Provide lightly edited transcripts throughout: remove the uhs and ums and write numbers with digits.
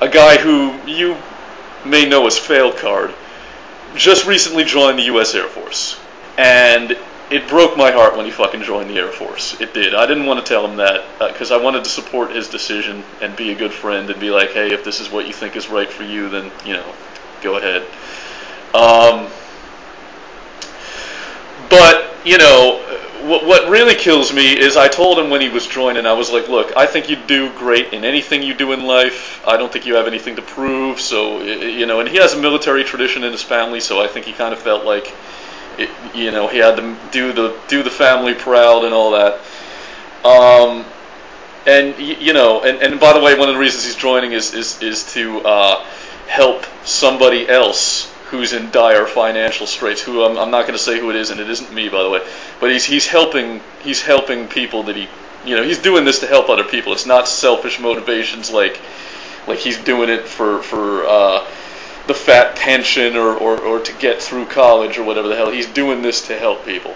a guy who you may know as Failcard, just recently joined the U.S. Air Force. And it broke my heart when he fucking joined the Air Force. It did. I didn't want to tell him that, because I wanted to support his decision and be a good friend and be like, hey, if this is what you think is right for you, then, you know, go ahead. But, you know, what really kills me is I told him when he was joining, I was like, look, I think you do great in anything you do in life. I don't think you have anything to prove. So, you know, and he has a military tradition in his family, so I think he kind of felt like, you know, he had to do the family proud and all that. And, you know, and by the way, one of the reasons he's joining is to help somebody else who's in dire financial straits, who I'm not going to say who it is, and it isn't me, by the way, but he's helping people that you know, he's doing this to help other people. It's not selfish motivations like he's doing it for the fat pension or to get through college or whatever the hell. He's doing this to help people.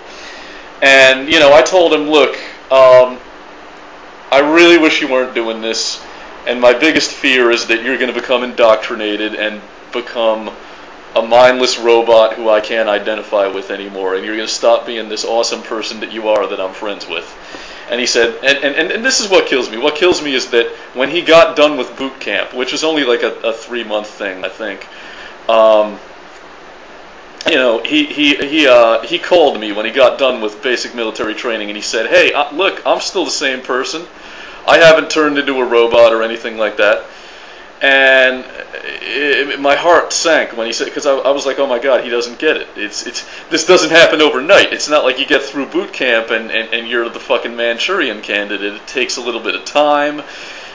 And, you know, I told him, look, I really wish you weren't doing this, and my biggest fear is that you're going to become indoctrinated and become a mindless robot who I can't identify with anymore, and you're going to stop being this awesome person that you are that I'm friends with. And he said, and this is what kills me. What kills me is that when he got done with boot camp, which is only like a 3-month thing, I think, you know, he called me when he got done with basic military training, and he said, hey, look, I'm still the same person. I haven't turned into a robot or anything like that. And my heart sank when he said, because I was like, oh my God, he doesn't get it. This doesn't happen overnight. It's not like you get through boot camp and you're the fucking Manchurian candidate. It takes a little bit of time.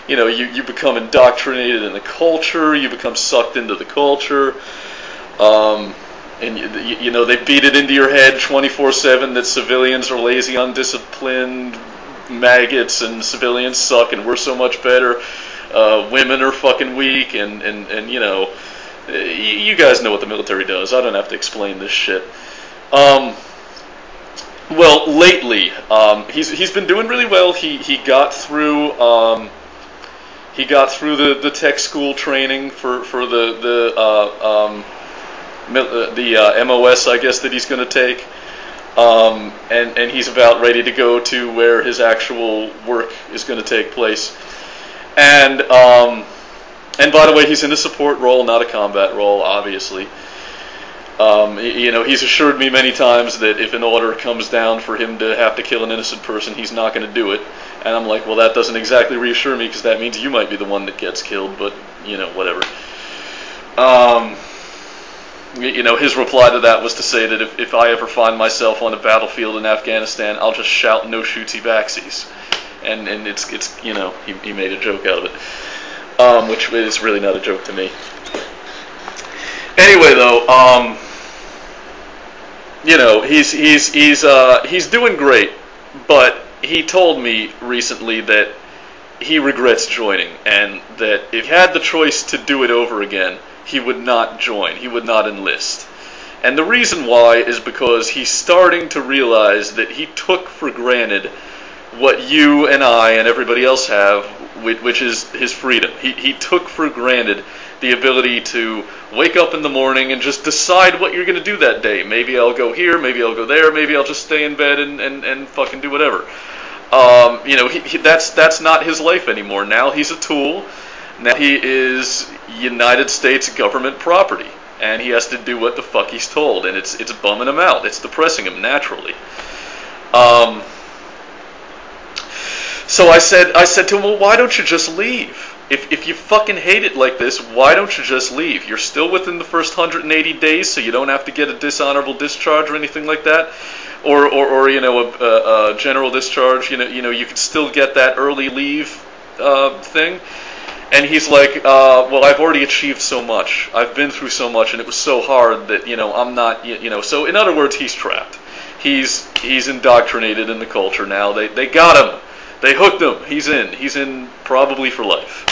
You know, you become indoctrinated in the culture. You become sucked into the culture. And you know, they beat it into your head 24/7 that civilians are lazy, undisciplined maggots, and civilians suck, and we're so much better. Women are fucking weak, and you know, you guys know what the military does. I don't have to explain this shit. Well, lately, he's been doing really well. He got through the tech school training for the MOS, I guess, that he's going to take. And he's about ready to go to where his actual work is going to take place. And by the way, he's in a support role, not a combat role, obviously. You know, he's assured me many times that if an order comes down for him to have to kill an innocent person, he's not going to do it. And I'm like, well, that doesn't exactly reassure me, because that means you might be the one that gets killed, but, you know, whatever. You know, his reply to that was to say that if I ever find myself on a battlefield in Afghanistan, I'll just shout no shooty backsies. And it's you know, he made a joke out of it, which is really not a joke to me. Anyway, though, you know, he's doing great, but he told me recently that he regrets joining, and that if he had the choice to do it over again, he would not join. He would not enlist. And the reason why is because he's starting to realize that he took for granted what you and I and everybody else have, which is his freedom. He took for granted the ability to wake up in the morning and just decide what you're going to do that day. Maybe I'll go here, maybe I'll go there, maybe I'll just stay in bed and fucking do whatever. You know, that's not his life anymore. Now he's a tool. Now he is United States government property, and he has to do what the fuck he's told, and it's bumming him out. It's depressing him naturally. So I said to him, well, why don't you just leave? If you fucking hate it like this, why don't you just leave? You're still within the first 180 days, so you don't have to get a dishonorable discharge or anything like that, or you know, a general discharge. You know, you could still get that early leave thing. And he's like, well, I've already achieved so much. I've been through so much, and it was so hard that, you know, I'm not, you know. So in other words, he's trapped. He's indoctrinated in the culture now. They got him. They hooked him. He's in probably for life.